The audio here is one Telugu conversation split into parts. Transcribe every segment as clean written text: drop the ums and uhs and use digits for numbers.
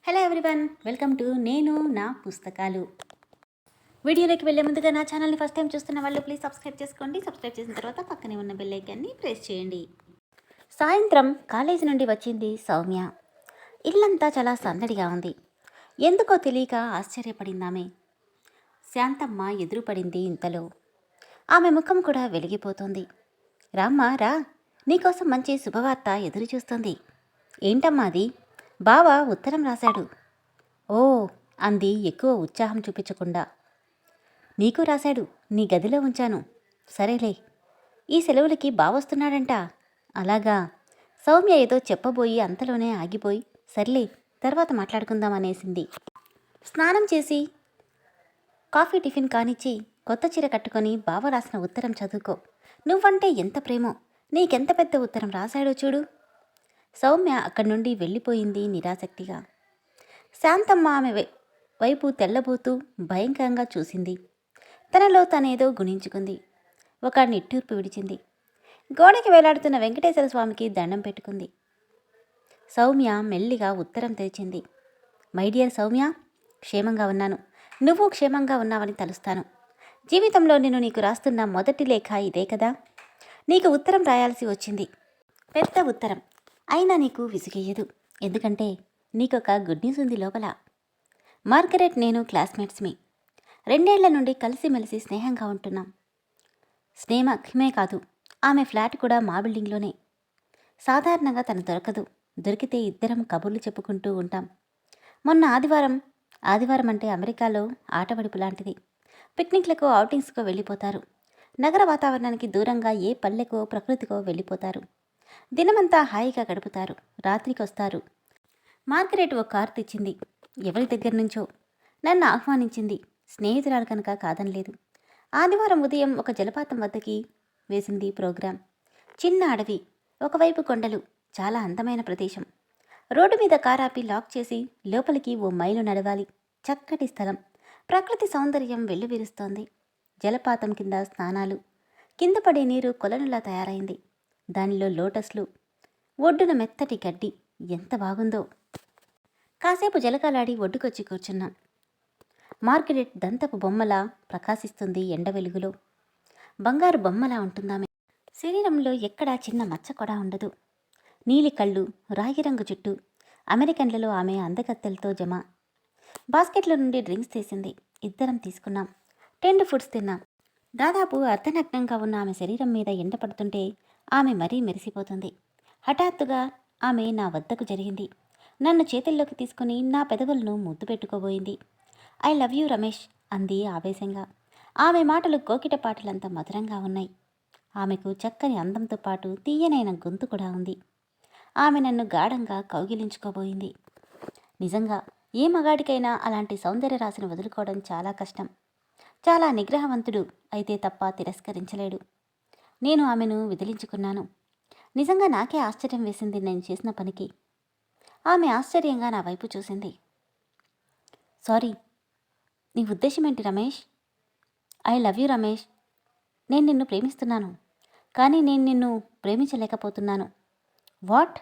హలో ఎవ్రీవన్, వెల్కమ్ టు నేను నా పుస్తకాలు. వీడియోలోకి వెళ్ళే ముందుగా నా ఛానల్ని ఫస్ట్ టైం చూస్తున్న వాళ్ళు ప్లీజ్ సబ్స్క్రైబ్ చేసుకోండి. సబ్స్క్రైబ్ చేసిన తర్వాత పక్కనే ఉన్న బెల్ ఐకాన్ని ప్రెస్ చేయండి. సాయంత్రం కాలేజీ నుండి వచ్చింది సౌమ్య. ఇల్లంతా చాలా సందడిగా ఉంది. ఎందుకో తెలియక ఆశ్చర్యపడిందామె. శాంతమ్మ ఎదురుపడింది ఇంతలో. ఆమె ముఖం కూడా వెలిగిపోతుంది. రామ్మా రా, నీకోసం మంచి శుభవార్త ఎదురు చూస్తుంది. ఏంటమ్మా అది? బావ ఉత్తరం రాశాడు. ఓ, అంది ఎక్కువ ఉత్సాహం చూపించకుండా. నీకు రాశాడు, నీ గదిలో ఉంచాను. సరేలే, ఈ సెలవులకి బావొస్తున్నాడంట. అలాగా? సౌమ్య ఏదో చెప్పబోయి అంతలోనే ఆగిపోయి సర్లే తర్వాత మాట్లాడుకుందామనేసింది. స్నానం చేసి కాఫీ టిఫిన్ కానిచ్చి కొత్త చీర కట్టుకొని బావ రాసిన ఉత్తరం చదువుకో. నువ్వంటే ఎంత ప్రేమో, నీకెంత పెద్ద ఉత్తరం రాశాడో చూడు. సౌమ్య అక్కడి నుండి వెళ్ళిపోయింది నిరాసక్తిగా. శాంతమ్మ ఆమె వైపు తెల్లబోతూ భయంకరంగా చూసింది. తనలో తనేదో గుణించుకుంది. ఒక నిట్టూర్పు విడిచింది. గోడకి వేలాడుతున్న వెంకటేశ్వర స్వామికి దండం పెట్టుకుంది. సౌమ్య మెల్లిగా ఉత్తరం తెరిచింది. మై డియర్ సౌమ్య, క్షేమంగా ఉన్నాను. నువ్వు క్షేమంగా ఉన్నావని తలుస్తాను. జీవితంలో నేను నీకు రాస్తున్న మొదటి లేఖ ఇదే కదా. నీకు ఉత్తరం రాయాల్సి వచ్చింది, పెద్ద ఉత్తరం. అయినా నీకు విసుగేయదు, ఎందుకంటే నీకొక గుడ్ న్యూస్ ఉంది లోపల. మార్గరెట్ నేను క్లాస్మేట్స్మి. 2 ఏళ్ల నుండి కలిసిమెలిసి స్నేహంగా ఉంటున్నాం. స్నేహమే కాదు, ఆమె ఫ్లాట్ కూడా మా బిల్డింగ్లోనే. సాధారణంగా తను దొరకదు. దొరికితే ఇద్దరం కబుర్లు చెప్పుకుంటూ ఉంటాం. మొన్న ఆదివారం అంటే అమెరికాలో ఆటవడుపు లాంటిది. పిక్నిక్లకు, ఔటింగ్స్కో వెళ్ళిపోతారు. నగర వాతావరణానికి దూరంగా ఏ పల్లెకో ప్రకృతికో వెళ్ళిపోతారు. దినమంతా హాయిగా గడుపుతారు. రాత్రికి వస్తారు. మార్గరెట్ ఓ కారు తెచ్చింది. ఎవరి దగ్గర నుంచో నన్ను ఆహ్వానించింది. స్నేహితురాలు కనుక కాదనలేదు. ఆదివారం ఉదయం ఒక జలపాతం వద్దకి వేసింది ప్రోగ్రాం. చిన్న అడవి, ఒకవైపు కొండలు, చాలా అందమైన ప్రదేశం. రోడ్డు మీద కారాపి లాక్ చేసి లోపలికి ఓ మైలు నడవాలి. చక్కటి స్థలం. ప్రకృతి సౌందర్యం వెల్లువిరుస్తోంది. జలపాతం కింద స్నానాలు. కింద పడే నీరు కొలనులా తయారైంది. దానిలో లోటస్లు, ఒడ్డున మెత్తటి గడ్డి. ఎంత బాగుందో. కాసేపు జలకాలాడి ఒడ్డుకొచ్చి కూర్చున్నాం. మార్గరెట్ దంతపు బొమ్మలా ప్రకాశిస్తుంది ఎండ వెలుగులో. బంగారు బొమ్మలా ఉంటుందామె. శరీరంలో ఎక్కడా చిన్న మచ్చ కూడా ఉండదు. నీలి కళ్ళు, రాగిరంగు జుట్టు. అమెరికన్లలో ఆమె అందగత్తెలతో జమ. బాస్కెట్లో నుండి డ్రింక్స్ తీసింది. ఇద్దరం తీసుకున్నాం. 10 ఫుడ్స్ తిన్నాం. దాదాపు అర్ధనగ్నంగా ఉన్న ఆమె శరీరం మీద ఎండ పడుతుంటే ఆమె మరీ మెరిసిపోతుంది. హఠాత్తుగా ఆమె నా వద్దకు జరిగింది. నన్ను చేతుల్లోకి తీసుకుని నా పెదవులను ముద్దు పెట్టుకోబోయింది. ఐ లవ్ యూ రమేష్, అంది ఆవేశంగా. ఆమె మాటలు కోకిట పాటలంత మధురంగా ఉన్నాయి. ఆమెకు చక్కని అందంతో పాటు తీయనైన గొంతు కూడా ఉంది. ఆమె నన్ను గాఢంగా కౌగిలించుకోబోయింది. నిజంగా ఏ మగాడికైనా అలాంటి సౌందర్య రాశిని వదులుకోవడం చాలా కష్టం. చాలా నిగ్రహవంతుడు అయితే తప్ప తిరస్కరించలేడు. నేను ఆమెను విదిలించుకున్నాను. నిజంగా నాకే ఆశ్చర్యం వేసింది నేను చేసిన పనికి. ఆమె ఆశ్చర్యంగా నా వైపు చూసింది. సారీ, నీ ఉద్దేశం ఏంటి Ramesh? I love you Ramesh. నేను నిన్ను ప్రేమిస్తున్నాను, కానీ నేను నిన్ను ప్రేమించలేకపోతున్నాను. వాట్?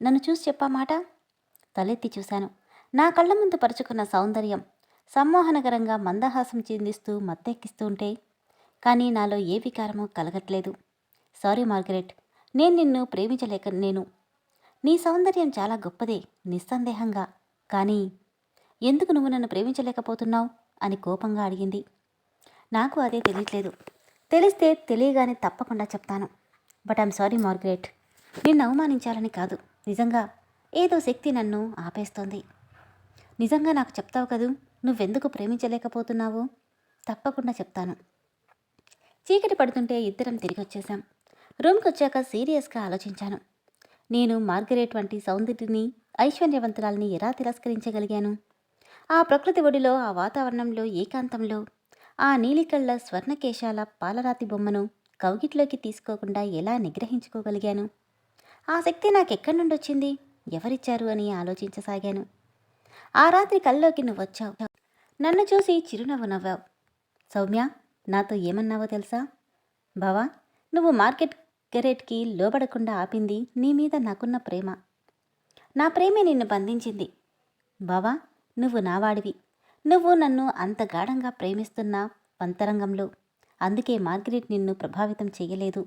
నన్ను చూసి చెప్పా మాట. తలెత్తి చూశాను. నా కళ్ళ ముందు పరుచుకున్న సౌందర్యం సమ్మోహనకరంగా మందహాసం చిందిస్తూ మత్తెక్కిస్తూ ఉంటే కానీ నాలో ఏ వికారమూ కలగట్లేదు. సారీ మార్గరెట్, నేను నిన్ను ప్రేమించలేక నేను. నీ సౌందర్యం చాలా గొప్పదే నిస్సందేహంగా, కానీ ఎందుకు నువ్వు నన్ను ప్రేమించలేకపోతున్నావు అని కోపంగా అడిగింది. నాకు అదే తెలియట్లేదు. తెలిస్తే తెలియగానే తప్పకుండా చెప్తాను. But I'm sorry Margaret. నిన్ను అవమానించాలని కాదు, నిజంగా ఏదో శక్తి నన్ను ఆపేస్తోంది. నిజంగా నాకు చెప్తావు కదూ నువ్వెందుకు ప్రేమించలేకపోతున్నావో? తప్పకుండా చెప్తాను. చీకటి పడుతుంటే ఇద్దరం తిరిగి వచ్చేశాం. రూమ్కి వచ్చాక సీరియస్గా ఆలోచించాను. నేను మార్గరెట్ వంటి సౌందర్యని, ఐశ్వర్యవంతురాల్ని ఎలా తిరస్కరించగలిగాను? ఆ ప్రకృతి ఒడిలో, ఆ వాతావరణంలో, ఏకాంతంలో ఆ నీలికళ్ళ స్వర్ణకేశాల పాలరాతి బొమ్మను కౌగిట్లోకి తీసుకోకుండా ఎలా నిగ్రహించుకోగలిగాను? ఆ శక్తి నాకెక్కడి నుండి వచ్చింది, ఎవరిచ్చారు అని ఆలోచించసాగాను. ఆ రాత్రి కల్లోకి నువ్వు వచ్చావు. నన్ను చూసి చిరునవ్వు నవ్వావు. సౌమ్య, నాతో ఏమన్నావో తెలుసా? బావా, నువ్వు మార్గరెట్కి లోబడకుండా ఆపింది నీ మీద నాకున్న ప్రేమ. నా ప్రేమే నిన్ను బంధించింది. బావా, నువ్వు నావాడివి. నువ్వు నన్ను అంత గాఢంగా ప్రేమిస్తున్న పంతరంగంలో. అందుకే మార్గరెట్ నిన్ను ప్రభావితం చెయ్యలేదు.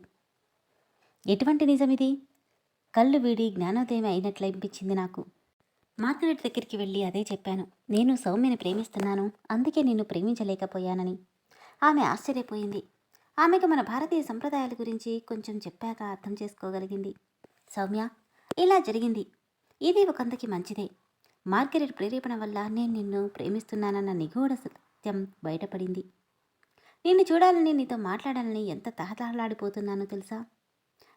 ఎటువంటి నిజమిది? కళ్ళు వీడి జ్ఞానోదయం అయినట్లనిపించింది నాకు. మార్గరెట్ దగ్గరికి వెళ్ళి అదే చెప్పాను. నేను సౌమ్యని ప్రేమిస్తున్నాను, అందుకే నిన్ను ప్రేమించలేకపోయానని. ఆమె ఆశ్చర్యపోయింది. ఆమెకు మన భారతీయ సంప్రదాయాల గురించి కొంచెం చెప్పాక అర్థం చేసుకోగలిగింది. సౌమ్య, ఇలా జరిగింది. ఇది ఒకంతకి మంచిదే. మార్గరెట్ ప్రేరేపణ వల్ల నేను నిన్ను ప్రేమిస్తున్నానన్న నిగూఢ సత్యం బయటపడింది. నిన్ను చూడాలని, నీతో మాట్లాడాలని ఎంత తహతహలాడిపోతున్నానో తెలుసా?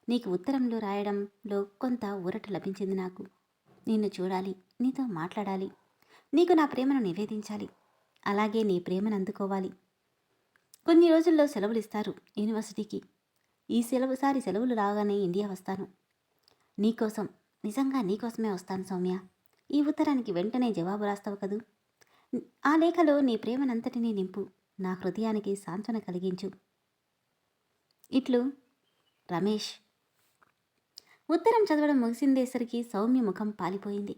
నీకు ఉత్తరంలో రాయడంలో కొంత ఊరట లభించింది నాకు. నిన్ను చూడాలి, నీతో మాట్లాడాలి, నీకు నా ప్రేమను నివేదించాలి, అలాగే నీ ప్రేమను అందుకోవాలి. కొన్ని రోజుల్లో సెలవులు ఇస్తారు యూనివర్సిటీకి. ఈ సెలవులు రాగానే ఇండియా వస్తాను. నీకోసం, నిజంగా నీకోసమే వస్తాను సౌమ్య. ఈ ఉత్తరానికి వెంటనే జవాబు రాస్తావు కదూ? ఆ లేఖలో నీ ప్రేమనంతటినీ నింపు, నా హృదయానికి సాంత్వన కలిగించు. ఇట్లు రమేష్. ఉత్తరం చదవడం ముగిసిందేసరికి సౌమ్య ముఖం పాలిపోయింది.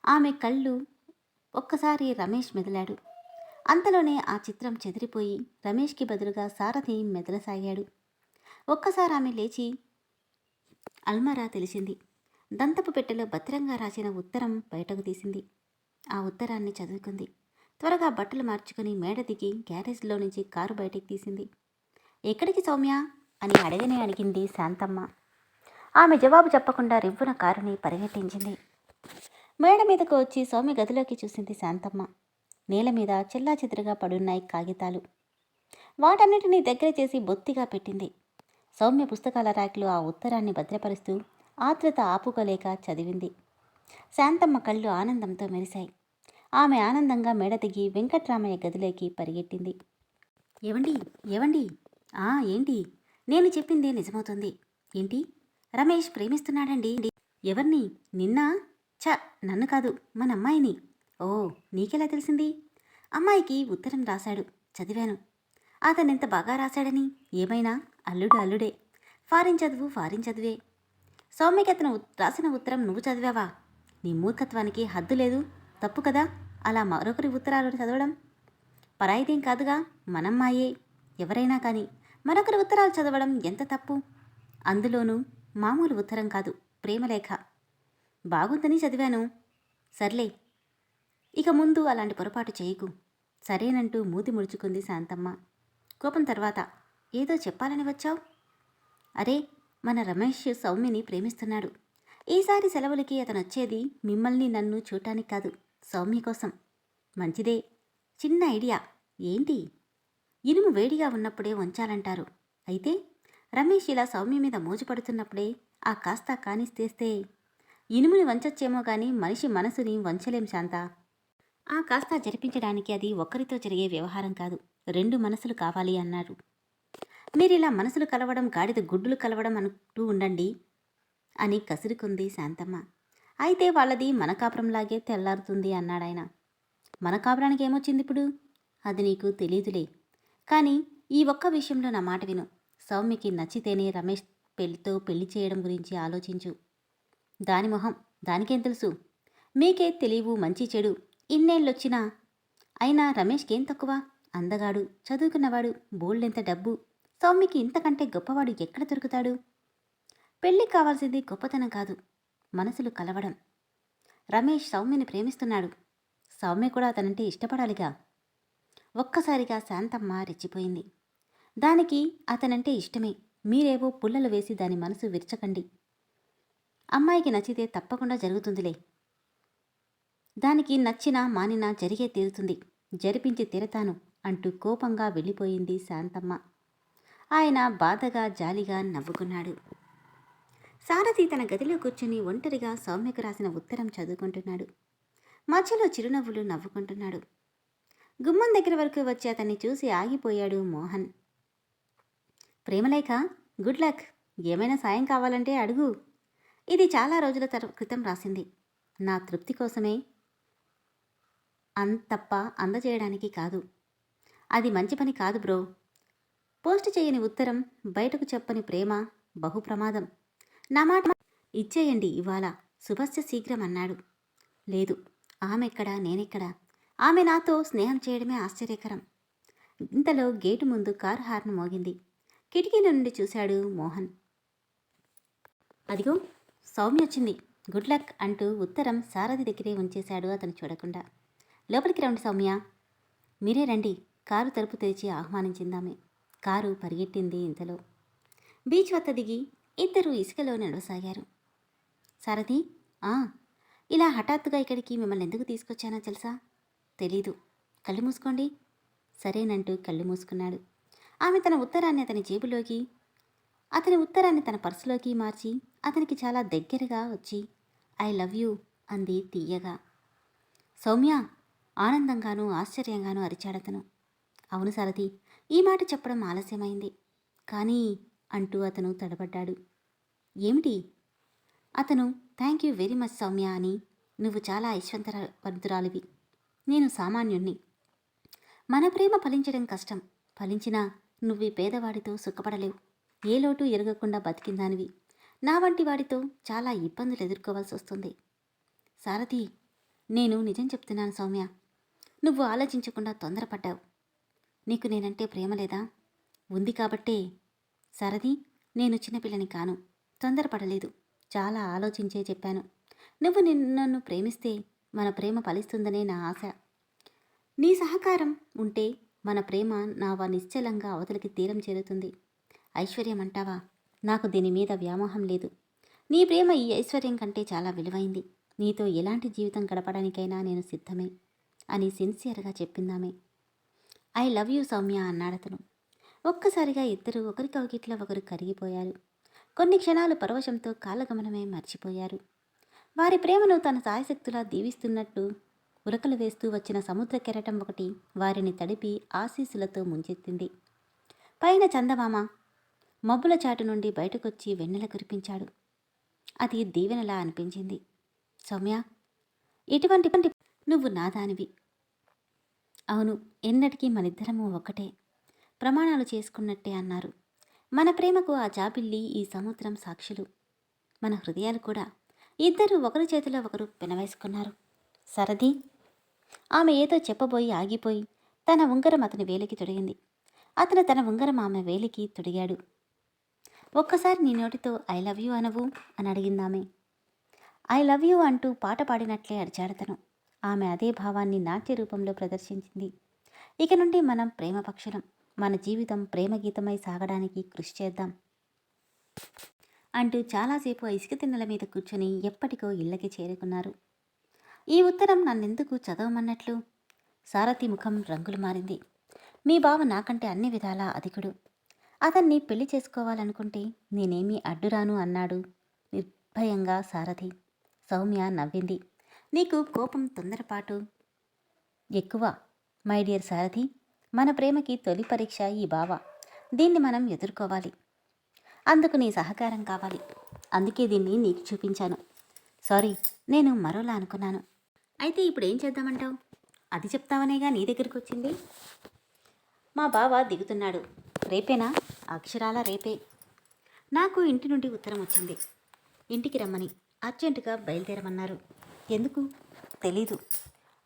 ఆమె కళ్ళు ఒక్కసారి రమేష్ మెదిలాడు. అంతలోనే ఆ చిత్రం చెదిరిపోయి రమేష్కి బదులుగా సారథి మెదలసాగాడు. ఒక్కసారి ఆమె లేచి అల్మారా తెలిసింది. దంతపు పెట్టెలో భద్రంగా రాసిన ఉత్తరం బయటకు తీసింది. ఆ ఉత్తరాన్ని చదువుకుంది. త్వరగా బట్టలు మార్చుకుని మేడ దిగి గ్యారేజ్లో నుంచి కారు బయటికి తీసింది. ఎక్కడికి సౌమ్య అని అడిగింది శాంతమ్మ. ఆమె జవాబు చెప్పకుండా రివ్వున కారుని పరిగెట్టించింది. మేడ మీదకు వచ్చి సౌమ్య గదిలోకి చూసింది శాంతమ్మ. నేల మీద చెల్లాచెదురుగా పడున్నాయి కాగితాలు. వాటన్నిటినీ దగ్గర చేసి బొత్తిగా పెట్టింది. సౌమ్య పుస్తకాల ర్యాక్లో ఆ ఉత్తరాన్ని భద్రపరుస్తూ ఆత్రుత ఆపుకోలేక చదివింది. శాంతమ్మ కళ్ళు ఆనందంతో మెరిశాయి. ఆమె ఆనందంగా మేడ దిగి వెంకట్రామయ్య గదిలోకి పరిగెట్టింది. ఏవండి, ఏవండి, ఏంటి? నేను చెప్పిందే నిజమవుతుంది. ఏంటి? రమేష్ ప్రేమిస్తున్నాడండి. ఎవర్ని? నిన్న? నన్ను కాదు, మన అమ్మాయిని. ఓ, నీకెలా తెలిసింది? అమ్మాయికి ఉత్తరం రాశాడు, చదివాను. అతనెంత బాగా రాశాడని. ఏమైనా అల్లుడే. ఫారిన్ చదువే. సౌమ్యకి అతను రాసిన ఉత్తరం నువ్వు చదివావా? నీ మూర్ఖత్వానికి హద్దు లేదు. తప్పు కదా అలా మరొకరి ఉత్తరాలు చదవడం. పరాయిదేం కాదుగా, మనమ్మాయే. ఎవరైనా కానీ మరొకరి ఉత్తరాలు చదవడం ఎంత తప్పు. అందులోనూ మామూలు ఉత్తరం కాదు, ప్రేమలేఖ. బాగుందని చదివాను. సర్లే, ఇక ముందు అలాంటి పొరపాటు చేయకు. సరేనంటూ మూతి ముడుచుకుంది శాంతమ్మ. కోపం తర్వాత, ఏదో చెప్పాలని వచ్చావు? అరే, మన రమేష్ సౌమ్యని ప్రేమిస్తున్నాడు. ఈసారి సెలవులకి అతనొచ్చేది మిమ్మల్ని నన్ను చూడటానికి కాదు, సౌమ్య కోసం. మంచిదే. చిన్న ఐడియా. ఏంటి? ఇనుము వేడిగా ఉన్నప్పుడే వంచాలంటారు. అయితే రమేష్ ఇలా సౌమ్య మీద మోజుపడుతున్నప్పుడే ఆ కాస్త కానిస్తేస్తే ఇనుముని వంచొచ్చేమో కానీ మనిషి మనసుని వంచలేం శాంత. ఆ కాస్త జరిపించడానికి అది ఒక్కరితో జరిగే వ్యవహారం కాదు, 2 మనసులు కావాలి అన్నారు. మీరిలా మనసులు కలవడం గాడిద గుడ్డులు కలవడం అంటూ ఉండండి అని కసురుకుంది శాంతమ్మ. అయితే వాళ్ళది మన కాపురంలాగే తెల్లారుతుంది అన్నాడాయన. మన కాపురానికి ఏమొచ్చింది ఇప్పుడు? అది నీకు తెలీదులే. కానీ ఈ ఒక్క విషయంలో నా మాట విను. సౌమ్యకి నచ్చితేనే రమేష్ పెళ్లి చేయడం గురించి ఆలోచించు. దాని మొహం దానికేం తెలుసు? మీకే తెలియవు మంచి చెడు ఇన్నేళ్ళొచ్చినా. అయినా రమేష్కేం తక్కువ? అందగాడు, చదువుకున్నవాడు, బోల్డెంత డబ్బు. సౌమ్యకి ఇంతకంటే గొప్పవాడు ఎక్కడ దొరుకుతాడు? పెళ్ళికి కావాల్సింది గొప్పతనం కాదు, మనసులు కలవడం. రమేష్ సౌమ్యని ప్రేమిస్తున్నాడు. సౌమ్య కూడా అతనంటే ఇష్టపడాలిగా. ఒక్కసారిగా శాంతమ్మ రెచ్చిపోయింది. దానికి అతనంటే ఇష్టమే. మీరేవో పుల్లలు వేసి దాని మనసు విరచకండి. అమ్మాయికి నచ్చితే తప్పకుండా జరుగుతుందిలే. దానికి నచ్చినా మానినా జరిగే తీరుతుంది. జరిపించి తీరతాను అంటూ కోపంగా వెళ్ళిపోయింది శాంతమ్మ. ఆయన బాధగా జాలిగా నవ్వుకున్నాడు. సారథి తన గదిలో కూర్చుని ఒంటరిగా సౌమ్యకు రాసిన ఉత్తరం చదువుకుంటున్నాడు. మధ్యలో చిరునవ్వులు నవ్వుకుంటున్నాడు. గుమ్మం దగ్గర వరకు వచ్చి అతన్ని చూసి ఆగిపోయాడు మోహన్. ప్రేమలేఖ, good luck. ఏమైనా సాయం కావాలంటే అడుగు. ఇది చాలా రోజుల క్రితం రాసింది. నా తృప్తి కోసమే, తప్ప అందజేయడానికి కాదు. అది మంచి పని కాదు బ్రో. పోస్ట్ చేయని ఉత్తరం, బయటకు చెప్పని ప్రేమ బహు ప్రమాదం. నా మాట ఇచ్చేయండి ఇవాళ, శుభస్య శీఘ్రం అన్నాడు. లేదు, ఆమె ఎక్కడ, నేనెక్కడ? ఆమె నాతో స్నేహం చేయడమే ఆశ్చర్యకరం. ఇంతలో గేటు ముందు కారు హార్న్ మోగింది. కిటికీల నుండి చూశాడు మోహన్. అదిగో సౌమ్య వచ్చింది, గుడ్ లక్ అంటూ ఉత్తరం సారథి దగ్గరే ఉంచేశాడు అతను చూడకుండా. లోపలికి రండి సౌమ్య. మీరే రండి, కారు తలుపు తెరిచి ఆహ్వానించిందామె. కారు పరిగెట్టింది. ఇంతలో బీచ్ వద్ద దిగి ఇద్దరు ఇసుకలో నడవసాగారు. సారథి, ఇలా హఠాత్తుగా ఇక్కడికి మిమ్మల్ని ఎందుకు తీసుకొచ్చానో తెలుసా? తెలీదు. కళ్ళు మూసుకోండి. సరేనంటూ కళ్ళు మూసుకున్నాడు. ఆమె తన ఉత్తరాన్ని అతని ఉత్తరాన్ని తన పర్సులోకి మార్చి అతనికి చాలా దగ్గరగా వచ్చి ఐ లవ్ యూ అంది తీయగా. సౌమ్య ఆనందంగానూ ఆశ్చర్యంగానూ అరిచాడతను. అవును సారథి, ఈ మాట చెప్పడం ఆలస్యమైంది కానీ అంటూ అతను తడబడ్డాడు. ఏమిటి? అతను thank you very much Soumya అని. నువ్వు చాలా ఐశ్వర్యవంతురాలివి, నేను సామాన్యుణ్ణి. మన ప్రేమ ఫలించడం కష్టం. ఫలించినా నువ్వు పేదవాడితో సుఖపడలేవు. ఏ లోటు ఎరగకుండా బతికిందానివి. నా వంటి వాడితో చాలా ఇబ్బందులు ఎదుర్కోవాల్సి వస్తుంది. సారథి, నేను నిజం చెప్తున్నాను సౌమ్య. నువ్వు ఆలోచించకుండా తొందరపడ్డావు. నీకు నేనంటే ప్రేమ లేదా? ఉంది కాబట్టే. సారథి, నేను చిన్నపిల్లని కాను, తొందరపడలేదు. చాలా ఆలోచించే చెప్పాను. నువ్వు నన్ను ప్రేమిస్తే మన ప్రేమ ఫలిస్తుందనే నా ఆశ. నీ సహకారం ఉంటే మన ప్రేమ నిశ్చలంగా అవతలికి తీరం చేరుతుంది. ఐశ్వర్యం అంటావా? నాకు దీని మీద వ్యామోహం లేదు. నీ ప్రేమ ఈ ఐశ్వర్యం కంటే చాలా విలువైంది. నీతో ఎలాంటి జీవితం గడపడానికైనా నేను సిద్ధమే అని సిన్సియర్గా చెప్పిందామే. ఐ లవ్ యూ సౌమ్య అన్నాడతను. ఒక్కసారిగా ఇద్దరు ఒకరికొకరిట్లో ఒకరు కరిగిపోయారు. కొన్ని క్షణాలు పరవశంతో కాలగమనమే మర్చిపోయారు. వారి ప్రేమను తన సాయశక్తులా దీవిస్తున్నట్టు ఉరకలు వేస్తూ వచ్చిన సముద్ర కెరటం ఒకటి వారిని తడిపి ఆశీస్సులతో ముంచెత్తింది. పైన చందమామ మబ్బుల చాటు నుండి బయటకొచ్చి వెన్నెల కురిపించాడు. అది దీవెనలా అనిపించింది. సౌమ్య, ఇటువంటి నువ్వు నాదానివి. అవును, ఎన్నటికీ మనిద్దరము ఒక్కటే, ప్రమాణాలు చేసుకున్నట్టే అన్నారు. మన ప్రేమకు ఆ జాబిల్లి, ఈ సముద్రం సాక్షులు. మన హృదయాలు కూడా. ఇద్దరు ఒకరి చేతిలో ఒకరు పెనవేసుకున్నారు. సరది, ఆమె ఏదో చెప్పబోయి ఆగిపోయి తన ఉంగరం అతని వేలికి తొడిగింది. అతను తన ఉంగరం ఆమె వేలికి తొడిగాడు. ఒక్కసారి నీ నోటితో ఐ లవ్ యూ అనవు అని అడిగిందామె. ఐ లవ్ యూ అంటూ పాట పాడినట్లే అరిచాడతను. ఆమె అదే భావాన్ని నాట్య రూపంలో ప్రదర్శించింది. ఇక నుండి మనం ప్రేమ పక్షులం. మన జీవితం ప్రేమ గీతమై సాగడానికి కృషి చేద్దాం అంటూ చాలాసేపు ఇసుక తిన్నెల మీద కూర్చొని ఎప్పటికో ఇళ్ళకి చేరుకున్నారు. ఈ ఉత్తరం నన్నెందుకు చదవమన్నట్లు? సారథి ముఖం రంగులు మారింది. మీ బావ నాకంటే అన్ని విధాలా అధికుడు. అతన్ని పెళ్లి చేసుకోవాలనుకుంటే నేనేమీ అడ్డురాను అన్నాడు నిర్భయంగా సారథి. సౌమ్య నవ్వింది. నీకు కోపం, తొందరపాటు ఎక్కువ మై డియర్ సారథి. మన ప్రేమకి తొలి పరీక్ష ఈ బావ. దీన్ని మనం ఎదుర్కోవాలి. అందుకు నీ సహకారం కావాలి. అందుకే దీన్ని నీకు చూపించాను. సారీ, నేను మరోలా అనుకున్నాను. అయితే ఇప్పుడు ఏం చేద్దామంటావు? అది చెప్తావనేగా నీ దగ్గరికి వచ్చింది. మా బావ దిగుతున్నాడు. రేపేనా? అక్షరాల రేపే. నాకు ఇంటి నుండి ఉత్తరం వచ్చింది. ఇంటికి రమ్మని అర్జెంటుగా బయలుదేరమన్నారు. ఎందుకు? తెలీదు.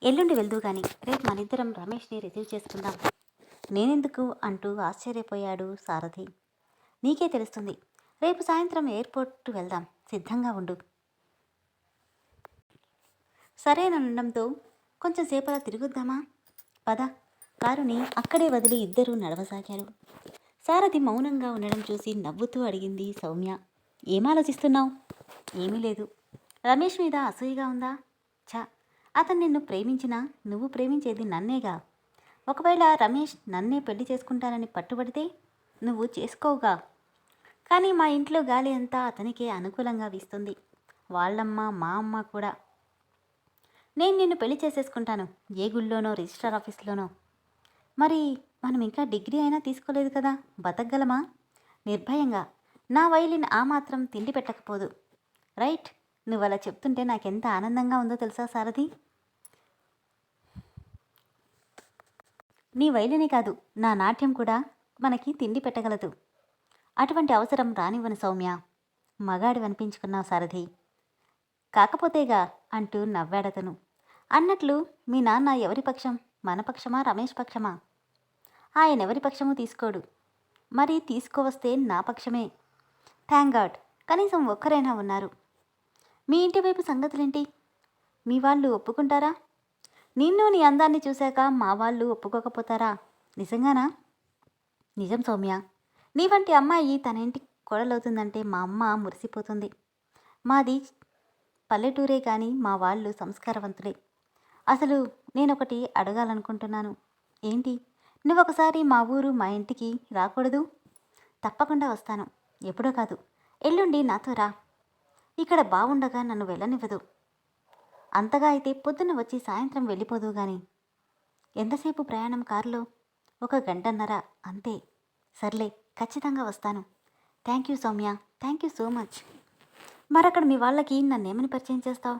ఎల్లుండి వెళ్దూ కానీ రేపు మనిద్దరం రమేష్ని రిసీవ్ చేసుకుందాం. నేనెందుకు అంటూ ఆశ్చర్యపోయాడు సారథి. నీకే తెలుస్తుంది. రేపు సాయంత్రం ఎయిర్పోర్ట్ వెళ్దాం. సిద్ధంగా ఉండు. సరేననడంతో కొంచెం సేపలా తిరుగుద్దామా? పద. కారుని అక్కడే వదిలి ఇద్దరూ నడవసాగారు. సారథి మౌనంగా ఉండడం చూసి నవ్వుతూ అడిగింది సౌమ్య. ఏం ఆలోచిస్తున్నావు? ఏమీ లేదు. రమేష్ మీద అసూయగా ఉందా? అతను నిన్ను ప్రేమించినా నువ్వు ప్రేమించేది నన్నేగా. ఒకవేళ రమేష్ నన్నే పెళ్లి చేసుకుంటానని పట్టుబడితే నువ్వు చేసుకోవుగా. కానీ మా ఇంట్లో గాలి అంతా అతనికే అనుకూలంగా వీస్తుంది. వాళ్ళమ్మ, మా అమ్మ కూడా. నేను నిన్ను పెళ్లి చేసేసుకుంటాను. ఏ గుళ్ళోనో, రిజిస్టర్ ఆఫీస్లోనో. మరి మనం ఇంకా డిగ్రీ అయినా తీసుకోలేదు కదా, బతకగలమా? నిర్భయంగా. నా వైలిన్ ఆ మాత్రం తిండి పెట్టకపోదు. రైట్? నువ్వు అలా చెప్తుంటే నాకెంత ఆనందంగా ఉందో తెలుసా సారథి. నీ వైలినే కాదు, నా నాట్యం కూడా మనకి తిండి పెట్టగలదు. అటువంటి అవసరం రానివ్వను సౌమ్య. మగాడు అనిపించుకున్నావు సారథి. కాకపోతేగా అంటూ నవ్వాడతను. అన్నట్లు మీ నాన్న ఎవరి పక్షం? మన పక్షమా, రమేష్ పక్షమా? ఆయన ఎవరి పక్షము తీసుకోడు. మరి తీసుకువస్తే నా పక్షమే. థ్యాంక్ గాడ్, కనీసం ఒక్కరైనా ఉన్నారు. మీ ఇంటి వైపు సంగతులేంటి? మీ వాళ్ళు ఒప్పుకుంటారా? నిన్ను నీ అందాన్ని చూశాక మా వాళ్ళు ఒప్పుకోకపోతారా? నిజంగానా? నిజం సౌమ్య. నీ వంటి అమ్మాయి తన ఇంటి కోడలవుతుందంటే మా అమ్మ మురిసిపోతుంది. మాది పల్లెటూరే కానీ మా వాళ్ళు సంస్కారవంతులే. అసలు నేనొకటి అడగాలనుకుంటున్నాను. ఏంటి? నువ్వొకసారి మా ఊరు మా ఇంటికి రాకూడదు? తప్పకుండా వస్తాను. ఎప్పుడో కాదు, ఎల్లుండి నాతో రా. ఇక్కడ బాగుండగా నన్ను వెళ్ళనివ్వదు. అంతగా అయితే పొద్దున్న వచ్చి సాయంత్రం వెళ్ళిపోదు గాని. ఎంతసేపు ప్రయాణం కారులో? 1 గంటన్నర అంతే. సర్లే, ఖచ్చితంగా వస్తాను. Thank you Soumya, thank you so much. మరక్కడ మీ వాళ్ళకి నన్నేమని పరిచయం చేస్తావు?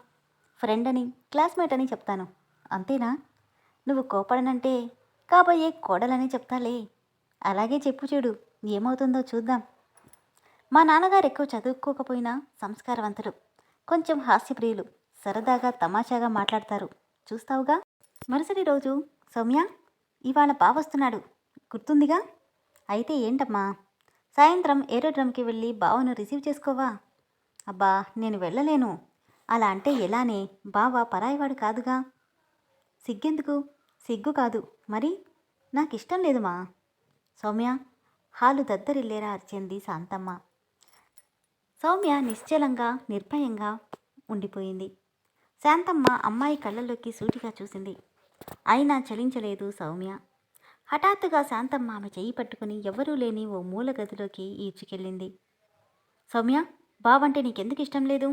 ఫ్రెండ్ అని, క్లాస్మేట్ అని చెప్తాను. అంతేనా? నువ్వు కోపడనంటే కాబోయే కోడలని చెప్తాలే. అలాగే చెప్పు చూడు, ఏమవుతుందో చూద్దాం. మా నాన్నగారు ఎక్కువ చదువుకోకపోయినా సంస్కారవంతులు, కొంచెం హాస్యప్రియులు, సరదాగా తమాషాగా మాట్లాడతారు. చూస్తావుగా. మరుసటి రోజు, సౌమ్య, ఇవాళ బావొస్తున్నాడు, గుర్తుందిగా? అయితే ఏంటమ్మా? సాయంత్రం ఏరోడ్రమ్కి వెళ్ళి బావను రిసీవ్ చేసుకోవా? అబ్బా, నేను వెళ్ళలేను. అలా అంటే ఎలానే? బావ పరాయివాడు కాదుగా. సిగ్గెందుకు? సిగ్గు కాదు మరి, నాకిష్టం లేదుమా. సౌమ్య, హాలు దద్దరిల్లేరా అరిచింది శాంతమ్మ. సౌమ్య నిశ్చలంగా నిర్భయంగా ఉండిపోయింది. శాంతమ్మ అమ్మాయి కళ్ళల్లోకి సూటిగా చూసింది. అయినా చలించలేదు సౌమ్య. హఠాత్తుగా శాంతమ్మ ఆమె చెయ్యి పట్టుకుని ఎవ్వరూ లేని ఓ మూల గదిలోకి ఈడ్చుకెళ్ళింది. సౌమ్య, బావంటే నీకెందుకు ఇష్టం లేదు?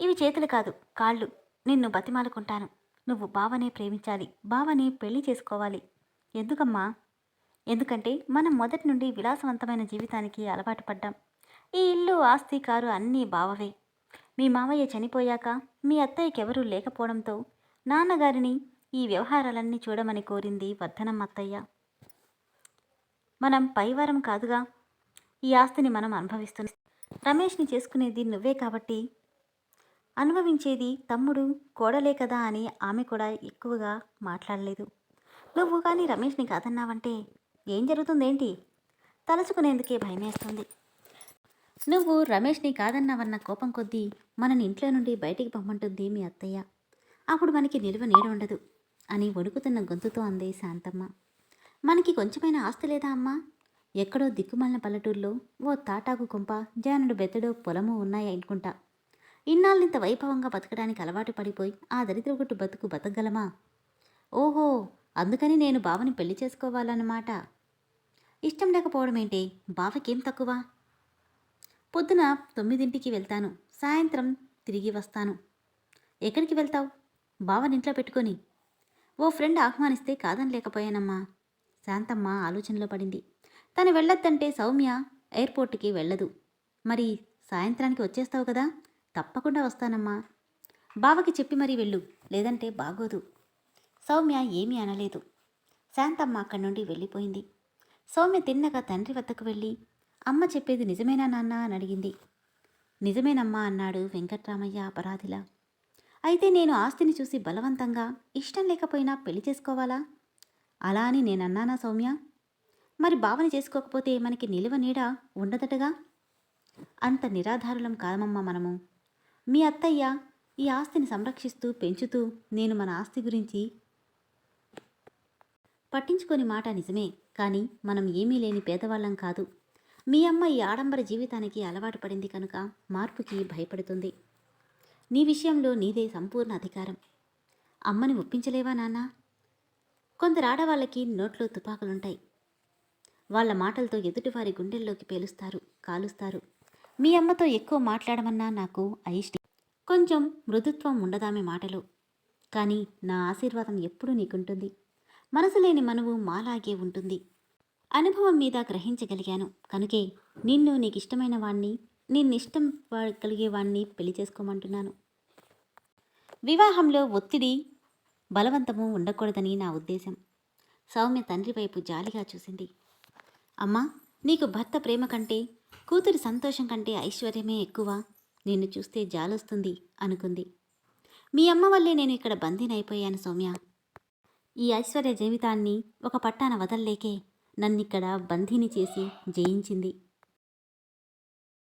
ఇవి చేతులు కాదు, కాళ్ళు. నిన్ను బతిమాలుకుంటాను. నువ్వు బావనే ప్రేమించాలి, బావనే పెళ్లి చేసుకోవాలి. ఎందుకమ్మా? ఎందుకంటే మనం మొదటి నుండి విలాసవంతమైన జీవితానికి అలవాటు పడ్డాం. ఈ ఇల్లు, ఆస్తి, కారు అన్నీ బావవే. మీ మామయ్య చనిపోయాక మీ అత్తయ్యకెవరూ లేకపోవడంతో నాన్నగారిని ఈ వ్యవహారాలన్నీ చూడమని కోరింది వర్ధనమ్మ అత్తయ్య. మనం పైవారం కాదుగా. ఈ ఆస్తిని మనం అనుభవిస్తున్నాం. రమేష్ని చేసుకునేది నువ్వే కాబట్టి అనుభవించేది తమ్ముడు, కోడలే కదా అని ఆమె కూడా ఎక్కువగా మాట్లాడలేదు. నువ్వు కానీ రమేష్ని కాదన్నావంటే ఏం జరుగుతుందేంటి? తలుచుకునేందుకే భయమేస్తుంది. నువ్వు రమేష్ని కాదన్నావన్న కోపం కొద్దీ మనని ఇంట్లో నుండి బయటికి పంపంటుంది మీ అత్తయ్య. అప్పుడు మనకి నిలువ నీడ ఉండదు అని వణుకుతున్న గొంతుతో అంది శాంతమ్మ. మనకి కొంచెమైనా ఆస్తి లేదా అమ్మా? ఎక్కడో దిక్కుమాలిన పల్లెటూరులో ఓ తాటాకు కొంప, జానుడు బెత్తడో పొలము ఉన్నాయనుకుంటా. ఇన్నాళ్ళింత వైభవంగా బతకడానికి అలవాటు పడిపోయి ఆ దరిద్రగుట్టు బతుకు బతకగలమా? ఓహో, అందుకని నేను బావని పెళ్లి చేసుకోవాలన్నమాట. ఇష్టం లేకపోవడమేంటి? బావకేం తక్కువ? పొద్దున 9ంటికి వెళ్తాను, సాయంత్రం తిరిగి వస్తాను. ఎక్కడికి వెళ్తావు? బావనింట్లో పెట్టుకొని. ఓ ఫ్రెండ్ ఆహ్వానిస్తే కాదని లేకపోయానమ్మా. శాంతమ్మ ఆలోచనలో పడింది. తను వెళ్ళొద్దంటే సౌమ్య ఎయిర్పోర్ట్కి వెళ్ళదు. మరి సాయంత్రానికి వచ్చేస్తావు కదా? తప్పకుండా వస్తానమ్మా. బావకి చెప్పి మరీ వెళ్ళు, లేదంటే బాగోదు. సౌమ్య ఏమీ అనలేదు. శాంతమ్మ అక్కడి నుండి వెళ్ళిపోయింది. సౌమ్య తిన్నగా తండ్రి వద్దకు వెళ్ళి, అమ్మ చెప్పేది నిజమేనా నాన్న అని అడిగింది. నిజమేనమ్మా అన్నాడు వెంకట్రామయ్య అపరాధిలా. అయితే నేను ఆస్తిని చూసి బలవంతంగా ఇష్టం లేకపోయినా పెళ్లి చేసుకోవాలా? అలా అని నేనన్నానా సౌమ్య? మరి బావని చేసుకోకపోతే మనకి నిలువ నీడ ఉండదటగా. అంత నిరాధారులం కాదమ్మా మనము. మీ అత్తయ్య ఈ ఆస్తిని సంరక్షిస్తూ పెంచుతూ నేను మన ఆస్తి గురించి పట్టించుకొని మాట నిజమే, కానీ మనం ఏమీ లేని పేదవాళ్ళం కాదు. మీ అమ్మ ఈ ఆడంబర జీవితానికి అలవాటు పడింది కనుక మార్పుకి భయపడుతుంది. నీ విషయంలో నీదే సంపూర్ణ అధికారం. అమ్మని ఒప్పించలేవా నాన్న? కొందరు ఆడవాళ్ళకి నోట్లో తుపాకులుంటాయి. వాళ్ళ మాటలతో ఎదుటివారి గుండెల్లోకి పేలుస్తారు, కాలుస్తారు. మీ అమ్మతో ఎక్కువ మాట్లాడమన్నా నాకు అయిష్టం. కొంచెం మృదుత్వం ఉండదామె మాటలు. కానీ నా ఆశీర్వాదం ఎప్పుడూ నీకుంటుంది. మనసు లేని మనువు మాలాగే ఉంటుంది. అనుభవం మీద గ్రహించగలిగాను కనుకే నిన్ను నీకిష్టమైన వాణ్ణి, నిన్నిష్టం కలిగేవాణ్ణి పెళ్లి చేసుకోమంటున్నాను. వివాహంలో ఒత్తిడి, బలవంతము ఉండకూడదని నా ఉద్దేశం. సౌమ్య తండ్రి వైపు జాలిగా చూసింది. అమ్మా, నీకు భర్త ప్రేమ కంటే, కూతురి సంతోషం కంటే ఐశ్వర్యమే ఎక్కువ. నిన్ను చూస్తే జాలొస్తుంది అనుకుంది. మీ అమ్మ వల్లే నేను ఇక్కడ బందీనైపోయాను సౌమ్య. ఈ ఐశ్వర్య జీవితాన్ని ఒక పట్టాన వదల్లేకే నన్నిక్కడ బందీని చేసి జయించింది.